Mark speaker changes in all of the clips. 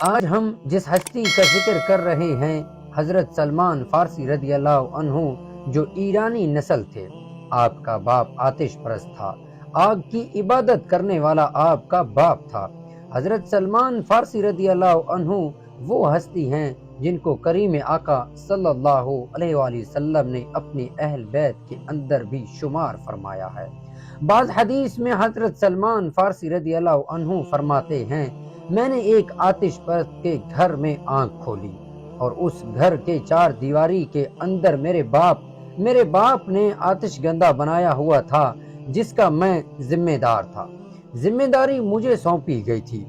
Speaker 1: آج ہم جس ہستی کا ذکر کر رہے ہیں حضرت سلمان فارسی رضی اللہ عنہ، جو ایرانی نسل تھے۔ آپ کا باپ آتش پرست تھا، آگ کی عبادت کرنے والا آپ کا باپ تھا۔ حضرت سلمان فارسی رضی اللہ عنہ وہ ہستی ہیں جن کو کریم آقا صلی اللہ علیہ وآلہ وسلم نے اپنی اہل بیت کے اندر بھی شمار فرمایا ہے۔ بعض حدیث میں حضرت سلمان فارسی رضی اللہ عنہ فرماتے ہیں، میں نے ایک آتش پرست کے گھر میں آنکھ کھولی اور اس گھر کے چار دیواری کے اندر میرے باپ نے آتش گندہ بنایا ہوا تھا، جس کا میں ذمہ دار تھا۔ ذمہ داری مجھے سونپی گئی تھی،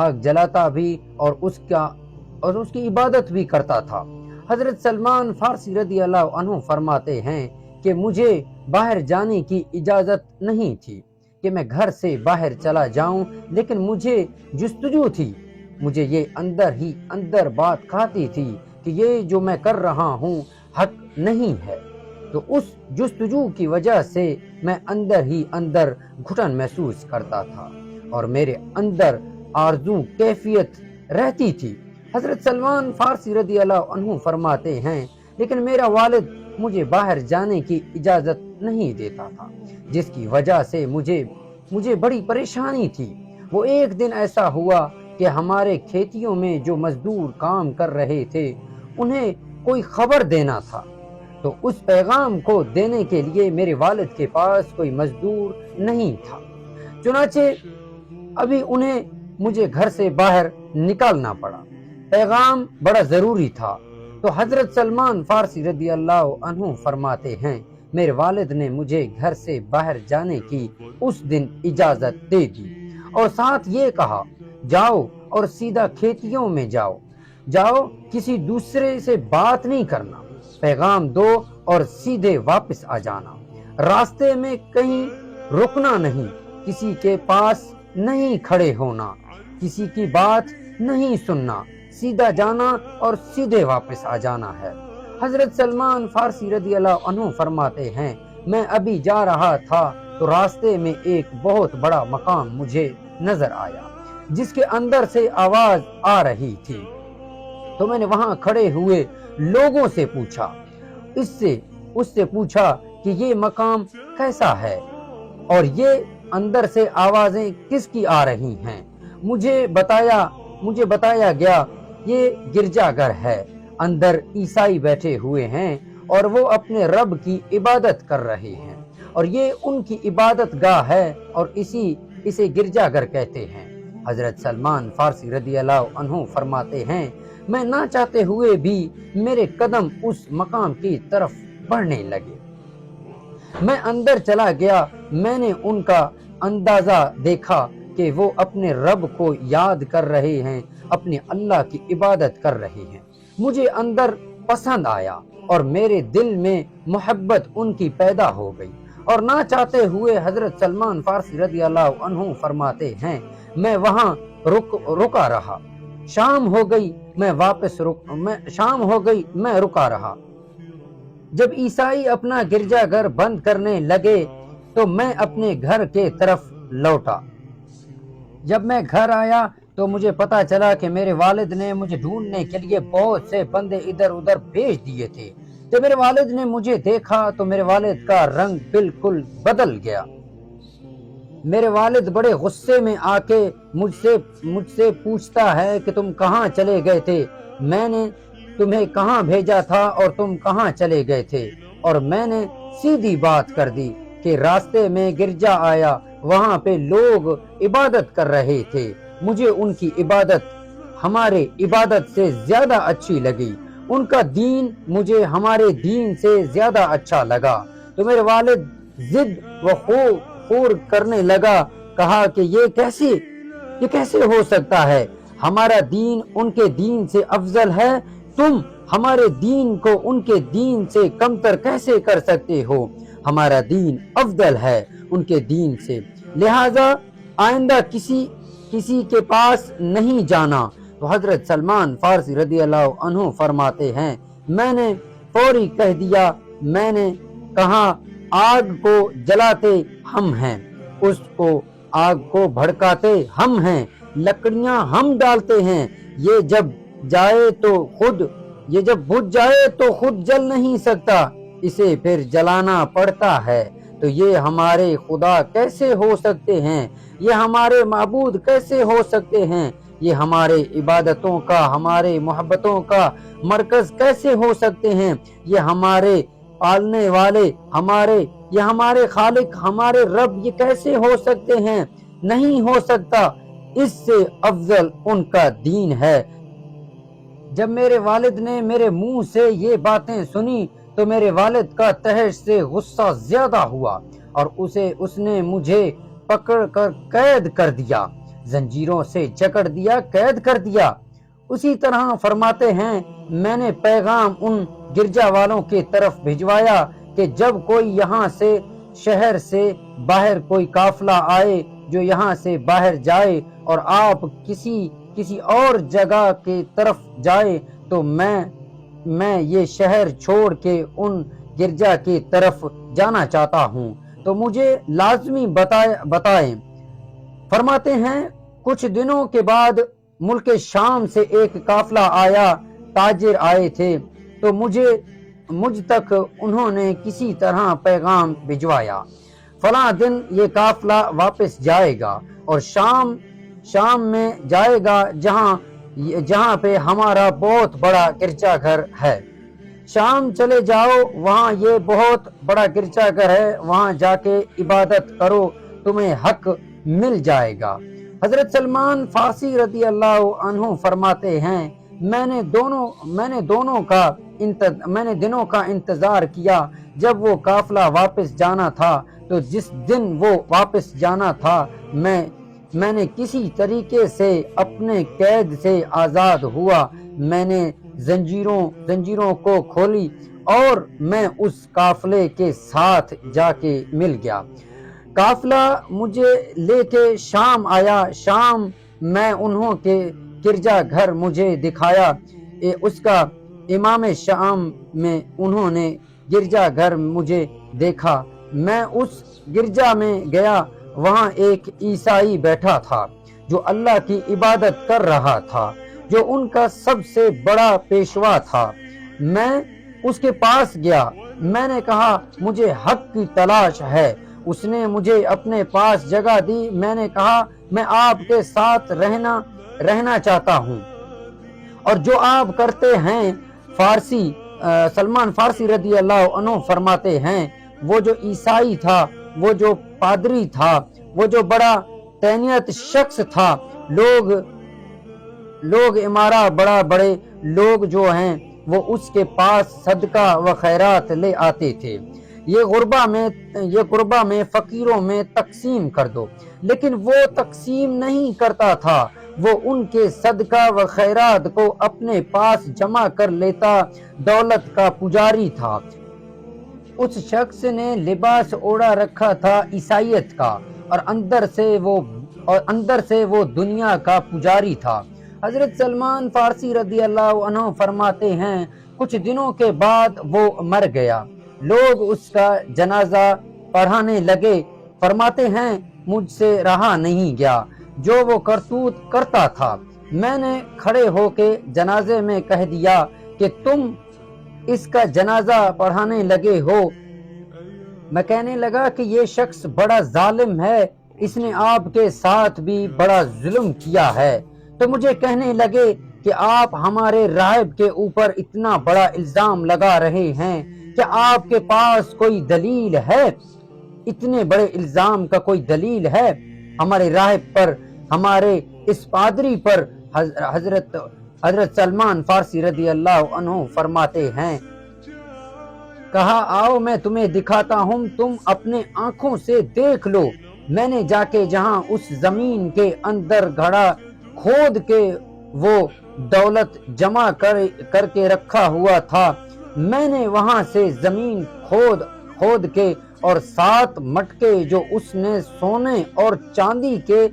Speaker 1: آگ جلاتا بھی اور اس کی عبادت بھی کرتا تھا۔ حضرت سلمان فارسی رضی اللہ عنہ فرماتے ہیں کہ مجھے باہر جانے کی اجازت نہیں تھی کہ میں گھر سے باہر چلا جاؤں، لیکن مجھے جستجو تھی، مجھے یہ اندر ہی اندر بات کھاتی تھی کہ یہ جو میں کر رہا ہوں حق نہیں ہے۔ تو اس جستجو کی وجہ سے میں اندر ہی اندر گھٹن محسوس کرتا تھا اور میرے اندر آرزو کیفیت رہتی تھی۔ حضرت سلمان فارسی رضی اللہ عنہ فرماتے ہیں، لیکن میرا والد مجھے باہر جانے کی اجازت نہیں دیتا تھا، جس کی وجہ سے مجھے بڑی پریشانی تھی۔ وہ ایک دن ایسا ہوا کہ ہمارے کھیتیوں میں جو مزدور کام کر رہے تھے انہیں کوئی خبر دینا تھا، تو اس پیغام کو دینے کے لیے میرے والد کے پاس کوئی مزدور نہیں تھا، چنانچہ ابھی انہیں مجھے گھر سے باہر نکالنا پڑا۔ پیغام بڑا ضروری تھا، تو حضرت سلمان فارسی رضی اللہ عنہ فرماتے ہیں، میرے والد نے مجھے گھر سے باہر جانے کی اس دن اجازت دے دی اور ساتھ یہ کہا، جاؤ اور سیدھا کھیتیوں میں جاؤ، کسی دوسرے سے بات نہیں کرنا، پیغام دو اور سیدھے واپس آ جانا، راستے میں کہیں رکنا نہیں، کسی کے پاس نہیں کھڑے ہونا، کسی کی بات نہیں سننا، سیدھا جانا اور سیدھے واپس آ جانا ہے۔ حضرت سلمان فارسی رضی اللہ عنہ فرماتے ہیں، میں ابھی جا رہا تھا تو راستے میں ایک بہت بڑا مقام مجھے نظر آیا جس کے اندر سے آواز آ رہی تھی، تو میں نے وہاں کھڑے ہوئے لوگوں سے پوچھا، اس سے پوچھا کہ یہ مقام کیسا ہے اور یہ اندر سے آوازیں کس کی آ رہی ہیں۔ مجھے بتایا گیا یہ گرجا گھر ہے، اندر عیسائی بیٹھے ہوئے ہیں اور وہ اپنے رب کی عبادت کر رہے ہیں، اور یہ ان کی عبادت گاہ ہے اور اسے گرجا گھر کہتے ہیں۔ حضرت سلمان فارسی رضی اللہ عنہ فرماتے ہیں، میں نہ چاہتے ہوئے بھی میرے قدم اس مقام کی طرف بڑھنے لگے، میں اندر چلا گیا، میں نے ان کا اندازہ دیکھا کہ وہ اپنے رب کو یاد کر رہے ہیں، اپنے اللہ کی عبادت کر رہے ہیں۔ مجھے اندر پسند آیا اور میرے دل میں محبت ان کی پیدا ہو گئی، اور نہ چاہتے ہوئے حضرت سلمان فارسی رضی اللہ عنہ فرماتے ہیں، میں وہاں رکا رہا، شام ہو گئی میں رکا رہا۔ جب عیسائی اپنا گرجا گھر بند کرنے لگے تو میں اپنے گھر کے طرف لوٹا۔ جب میں گھر آیا تو مجھے پتا چلا کہ میرے والد نے مجھے ڈھونڈنے کے لیے بہت سے بندے ادھر ادھر بھیج دیے تھے۔ جب میرے والد نے مجھے دیکھا تو میرے والد کا رنگ بالکل بدل گیا۔ میرے والد بڑے غصے میں آ کے مجھ سے پوچھتا ہے کہ تم کہاں چلے گئے تھے، میں نے تمہیں کہاں بھیجا تھا اور تم کہاں چلے گئے تھے؟ اور میں نے سیدھی بات کر دی کہ راستے میں گرجا آیا، وہاں پہ لوگ عبادت کر رہے تھے، مجھے ان کی عبادت ہمارے عبادت سے زیادہ اچھی لگی، ان کا دین مجھے ہمارے دین سے زیادہ اچھا لگا۔ تو میرے والد ضد و خور کرنے لگا، کہا کہ یہ کیسے ہو سکتا ہے؟ ہمارا دین ان کے دین سے افضل ہے، تم ہمارے دین کو ان کے دین سے کمتر کیسے کر سکتے ہو؟ ہمارا دین افضل ہے ان کے دین سے، لہذا آئندہ کسی کے پاس نہیں جانا۔ تو حضرت سلمان فارسی رضی اللہ عنہ فرماتے ہیں، میں نے فوری کہہ دیا، میں نے کہا آگ کو جلاتے ہم ہیں، اس کو آگ کو بھڑکاتے ہم ہیں، لکڑیاں ہم ڈالتے ہیں، یہ جب بجھ جائے تو خود جل نہیں سکتا، اسے پھر جلانا پڑتا ہے۔ تو یہ ہمارے خدا کیسے ہو سکتے ہیں؟ یہ ہمارے معبود کیسے ہو سکتے ہیں؟ یہ ہمارے عبادتوں کا، ہمارے محبتوں کا مرکز کیسے ہو سکتے ہیں؟ یہ ہمارے پالنے والے، یہ ہمارے خالق، ہمارے رب یہ کیسے ہو سکتے ہیں؟ نہیں ہو سکتا۔ اس سے افضل ان کا دین ہے۔ جب میرے والد نے میرے منہ سے یہ باتیں سنی تو میرے والد کا تہش سے غصہ زیادہ ہوا اور اس نے مجھے پکڑ کر قید کر دیا، زنجیروں سے جکڑ دیا، قید کر دیا۔ اسی طرح فرماتے ہیں میں نے پیغام ان گرجا والوں کی طرف بھجوایا کہ جب کوئی یہاں سے شہر سے باہر کوئی قافلہ آئے جو یہاں سے باہر جائے اور آپ کسی اور جگہ کی طرف جائے تو میں یہ شہر چھوڑ کے ان گرجا کی طرف جانا چاہتا ہوں تو مجھے لازمی بتائیں۔ فرماتے ہیں کچھ دنوں کے بعد ملک شام سے ایک قافلہ آیا، تاجر آئے تھے، تو مجھ تک انہوں نے کسی طرح پیغام بھجوایا فلاں دن یہ قافلہ واپس جائے گا اور شام میں جائے گا جہاں پہ ہمارا بہت بڑا گرجا گھر ہے۔ شام چلے جاؤ، وہاں یہ بہت بڑا گرجا گھر ہے، وہاں جا کے عبادت کرو، تمہیں حق مل جائے گا۔ حضرت سلمان فارسی رضی اللہ عنہ فرماتے ہیں میں نے دنوں کا انتظار کیا جب وہ قافلہ واپس جانا تھا، تو جس دن وہ واپس جانا تھا میں نے کسی طریقے سے اپنے قید سے آزاد ہوا، میں نے زنجیروں کو کھولی اور میں اس قافلے کے ساتھ جا کے مل گیا۔ قافلہ مجھے لے کے شام آیا، شام میں انہوں کے گرجا گھر مجھے دکھایا، اس کا امام شام میں انہوں نے گرجا گھر مجھے دیکھا۔ میں اس گرجا میں گیا، وہاں ایک عیسائی بیٹھا تھا جو اللہ کی عبادت کر رہا تھا، جو ان کا سب سے بڑا پیشوا تھا۔ میں اس کے پاس گیا، میں نے کہا مجھے حق کی تلاش ہے۔ اس نے مجھے اپنے پاس جگہ دی، میں نے کہا میں آپ کے ساتھ رہنا چاہتا ہوں اور جو آپ کرتے ہیں۔ سلمان فارسی رضی اللہ عنہ فرماتے ہیں وہ جو عیسائی تھا، وہ جو پادری تھا، وہ جو بڑا تینیت شخص تھا، لوگ امارہ بڑے لوگ جو ہیں وہ اس کے پاس صدقہ و خیرات لے آتے تھے، یہ غربا میں فقیروں میں تقسیم کر دو، لیکن وہ تقسیم نہیں کرتا تھا، وہ ان کے صدقہ و خیرات کو اپنے پاس جمع کر لیتا، دولت کا پجاری تھا۔ اس شخص نے لباس اوڑا رکھا تھا عیسائیت کا اور اندر سے وہ دنیا کا پجاری تھا۔ حضرت سلمان فارسی رضی اللہ عنہ فرماتے ہیں کچھ دنوں کے بعد وہ مر گیا، لوگ اس کا جنازہ پڑھانے لگے۔ فرماتے ہیں مجھ سے رہا نہیں گیا جو وہ کرتوت کرتا تھا، میں نے کھڑے ہو کے جنازے میں کہہ دیا کہ تم اس کا جنازہ پڑھانے لگے ہو۔ میں کہنے لگا کہ یہ شخص بڑا ظالم ہے، اس نے آپ کے ساتھ بھی بڑا ظلم کیا ہے۔ تو مجھے کہنے لگے کہ آپ ہمارے راہب کے اوپر اتنا بڑا الزام لگا رہے ہیں، کیا آپ کے پاس کوئی دلیل ہے؟ اتنے بڑے الزام کا کوئی دلیل ہے؟ ہمارے راہب پر، ہمارے اس پادری پر حضرت سلمان فارسی رضی اللہ عنہ فرماتے ہیں کہا آؤ میں تمہیں دکھاتا ہوں، تم اپنے آنکھوں سے دیکھ لو۔ میں نے جا کے جہاں اس زمین کے اندر گھڑا کھود کے وہ دولت جمع کر کے رکھا ہوا تھا، میں نے وہاں سے زمین کھود کے اور 7 مٹکے جو اس نے سونے اور چاندی کے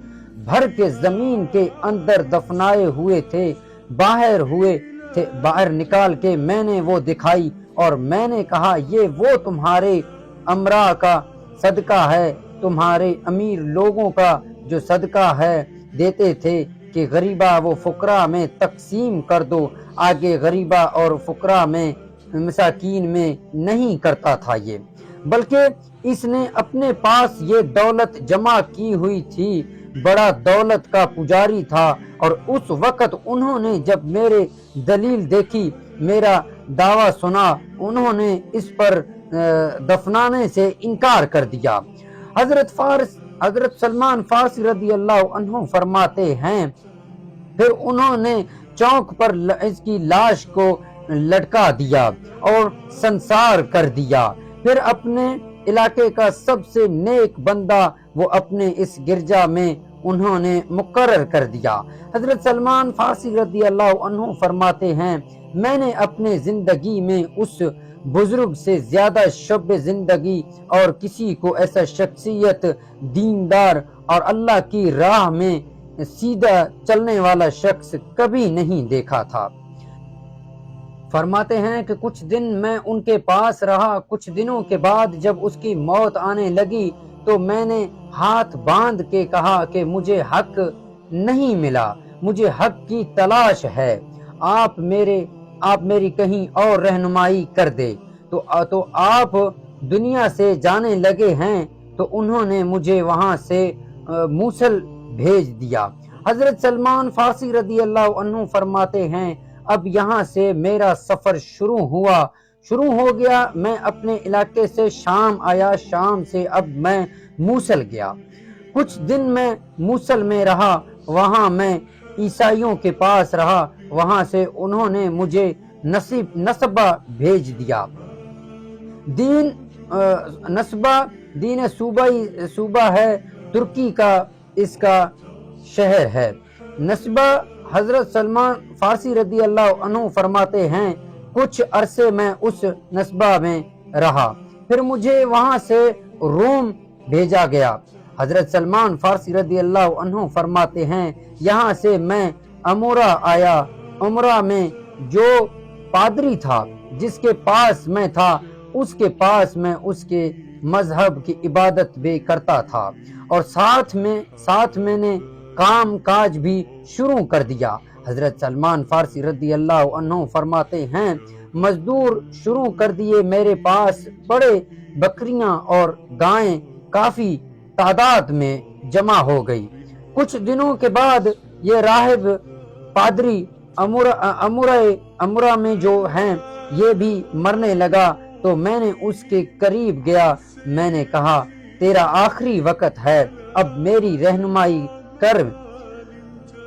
Speaker 1: بھر کے زمین کے اندر دفنائے ہوئے تھے، باہر نکال کے میں نے وہ دکھائی اور میں نے کہا یہ وہ تمہارے امراء کا صدقہ ہے، تمہارے امیر لوگوں کا جو صدقہ ہے دیتے تھے، کہ غریبہ و فقراء میں تقسیم کر دو، آگے غریبہ اور فقراء میں مساکین میں نہیں کرتا تھا یہ، بلکہ اس نے اپنے پاس یہ دولت جمع کی ہوئی تھی، بڑا دولت کا پجاری تھا، اور اس وقت انہوں نے جب میرے دلیل دیکھی، میرا دعویٰ سنا، انہوں نے اس پر دفنانے سے انکار کر دیا۔ حضرت سلمان فارسی رضی اللہ عنہ فرماتے ہیں پھر انہوں نے چوک پر اس کی لاش کو لٹکا دیا اور سنسار کر دیا، پھر اپنے علاقے کا سب سے نیک بندہ وہ اپنے اس گرجا میں انہوں نے مقرر کر دیا۔ حضرت سلمان فارسی رضی اللہ عنہ فرماتے ہیں میں نے اپنے زندگی میں اس بزرگ سے زیادہ شب زندگی اور کسی کو ایسا شخصیت، دیندار اور اللہ کی راہ میں سیدھا چلنے والا شخص کبھی نہیں دیکھا تھا۔ فرماتے ہیں کہ کچھ دن میں ان کے پاس رہا، کچھ دنوں کے بعد جب اس کی موت آنے لگی تو میں نے ہاتھ باندھ کے کہا کہ مجھے حق نہیں ملا، مجھے حق کی تلاش ہے، آپ میری کہیں اور رہنمائی کر دے۔ تو آپ دنیا سے جانے لگے ہیں، تو انہوں نے مجھے وہاں سے موصل بھیج دیا۔ حضرت سلمان فارسی رضی اللہ عنہ فرماتے ہیں اب یہاں سے میرا سفر شروع ہو گیا، میں اپنے علاقے سے شام آیا، شام سے اب میں موصل گیا، کچھ دن میں موصل میں رہا، وہاں میں عیسائیوں کے پاس رہا، وہاں سے انہوں نے مجھے نسبہ بھیج دیا۔ دین صوبہ ہے، ترکی کا اس کا شہر ہے۔ نسبہ حضرت سلمان فارسی رضی اللہ عنہ فرماتے ہیں کچھ عرصے میں اس نسبہ میں رہا، پھر مجھے وہاں سے روم بھیجا گیا۔ حضرت سلمان فارسی رضی اللہ عنہ فرماتے ہیں یہاں سے میں امورا آیا، امورا میں جو پادری تھا جس کے پاس میں تھا، اس کے پاس میں اس کے مذہب کی عبادت بھی کرتا تھا، اور ساتھ میں نے کام کاج بھی شروع کر دیا۔ حضرت سلمان فارسی رضی اللہ عنہ فرماتے ہیں مزدور شروع کر دیے، میرے پاس بڑے بکریاں اور گائیں کافی تعداد میں جمع ہو گئی۔ کچھ دنوں کے بعد یہ راہب پادری امورا میں جو ہیں یہ بھی مرنے لگا، تو میں نے اس کے قریب گیا، میں نے کہا تیرا آخری وقت ہے، اب میری رہنمائی کر۔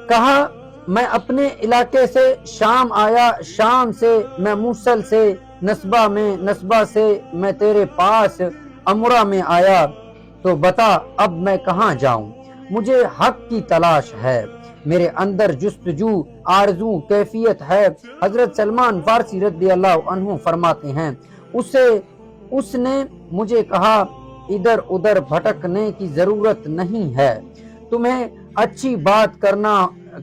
Speaker 1: کہا میں اپنے علاقے سے شام آیا، شام سے میں موصل سے نسبہ سے میں تیرے پاس امورا میں آیا، تو بتا اب میں کہاں جاؤں، مجھے حق کی تلاش ہے، میرے اندر جستجو، آرزو، کیفیت ہے۔ حضرت سلمان فارسی رضی اللہ عنہ فرماتے ہیں اس نے مجھے کہا ادھر ادھر بھٹکنے کی ضرورت نہیں ہے، تمہیں اچھی بات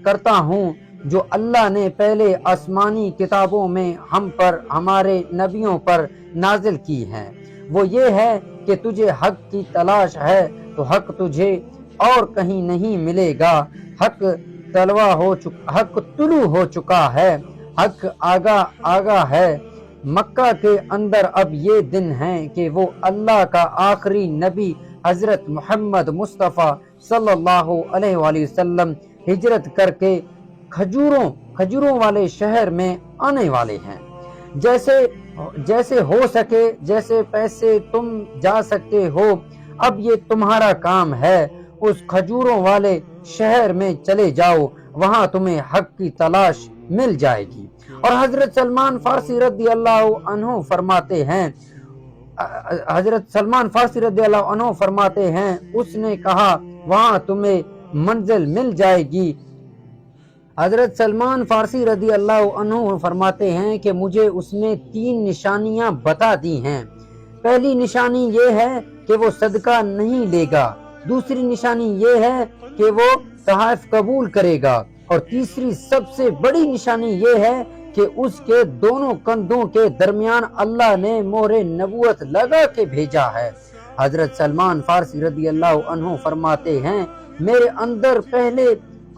Speaker 1: کرتا ہوں جو اللہ نے پہلے آسمانی کتابوں میں ہم پر، ہمارے نبیوں پر نازل کی ہیں، وہ یہ ہے کہ تجھے حق کی تلاش ہے تو حق تجھے اور کہیں نہیں ملے گا، حق طلوع ہو چکا ہے، حق آگاہ ہے۔ مکہ کے اندر اب یہ دن ہے کہ وہ اللہ کا آخری نبی حضرت محمد مصطفیٰ صلی اللہ علیہ وآلہ وسلم ہجرت کر کے کھجوروں والے شہر میں آنے والے ہیں۔ جیسے ہو سکے، جیسے پیسے تم جا سکتے ہو، اب یہ تمہارا کام ہے، اس کھجوروں والے شہر میں چلے جاؤ، وہاں تمہیں حق کی تلاش مل جائے گی۔ اور حضرت سلمان فارسی رضی اللہ عنہ فرماتے ہیں اس نے کہا وہاں تمہیں منزل مل جائے گی۔ حضرت سلمان فارسی رضی اللہ عنہ فرماتے ہیں کہ مجھے اس نے 3 نشانیاں بتا دی ہیں۔ پہلی نشانی یہ ہے کہ وہ صدقہ نہیں لے گا، دوسری نشانی یہ ہے کہ وہ تحائف قبول کرے گا، اور تیسری سب سے بڑی نشانی یہ ہے کہ اس کے دونوں کندھوں کے درمیان اللہ نے مہر نبوت لگا کے بھیجا ہے۔ حضرت سلمان فارسی رضی اللہ عنہ فرماتے ہیں میرے اندر پہلے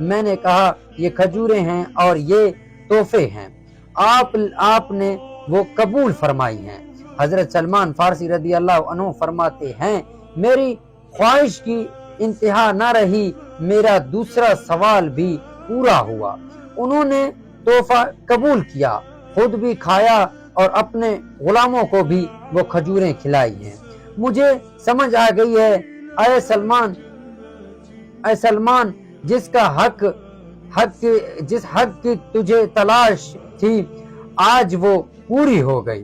Speaker 1: میں نے کہا یہ کھجوریں ہیں اور یہ تحفے ہیں، آپ نے وہ قبول فرمائی ہیں۔ حضرت سلمان فارسی رضی اللہ عنہ فرماتے ہیں میری خواہش کی انتہا نہ رہی، میرا دوسرا سوال بھی پورا ہوا۔ انہوں نے تحفہ قبول کیا، خود بھی کھایا اور اپنے غلاموں کو بھی وہ کھجوریں کھلائی ہیں۔ مجھے سمجھ آ گئی ہے اے سلمان جس حق کی تجھے تلاش تھی آج وہ پوری ہو گئی،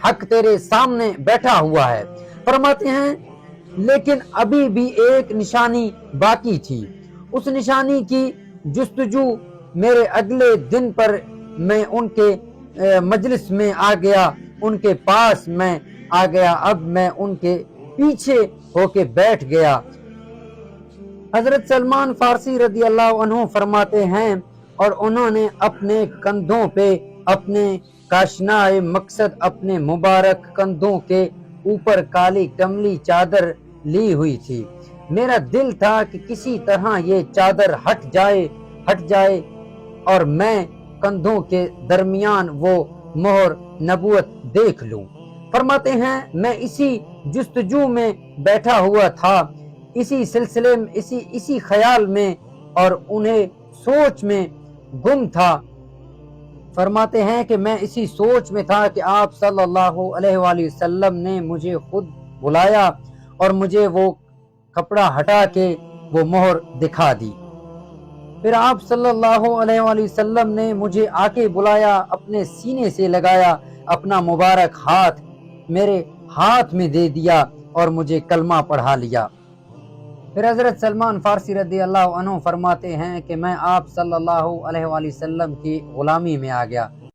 Speaker 1: حق تیرے سامنے بیٹھا ہوا ہے۔ فرماتے ہیں لیکن ابھی بھی ایک نشانی باقی تھی، اس نشانی کی جستجو میرے اگلے دن پر میں ان کے مجلس میں آ گیا، ان کے پاس میں آ گیا، اب میں ان کے پیچھے ہو کے بیٹھ گیا۔ حضرت سلمان فارسی رضی اللہ عنہ فرماتے ہیں اور انہوں نے اپنے کندھوں پہ اپنے کاشنائے مقصد اپنے مبارک کندھوں کے اوپر کالی کملی چادر لی ہوئی تھی۔ میرا دل تھا کہ کسی طرح یہ چادر ہٹ جائے اور میں کندھوں کے درمیان وہ مہر نبوت دیکھ لوں۔ فرماتے ہیں میں اسی جستجو میں بیٹھا ہوا تھا، اسی سلسلے میں اسی خیال میں اور انہیں سوچ میں گم تھا۔ فرماتے ہیں کہ میں اسی سوچ میں تھا کہ آپ صلی اللہ علیہ وآلہ وسلم نے مجھے خود بلایا اور مجھے وہ کپڑا ہٹا کے وہ مہر دکھا دی۔ پھر آپ صلی اللہ علیہ وآلہ وسلم نے مجھے آ کے بلایا، اپنے سینے سے لگایا، اپنا مبارک ہاتھ میرے ہاتھ میں دے دیا اور مجھے کلمہ پڑھا لیا۔ پھر حضرت سلمان فارسی رضی اللہ عنہ فرماتے ہیں کہ میں آپ صلی اللہ علیہ وآلہ وسلم کی غلامی میں آ گیا۔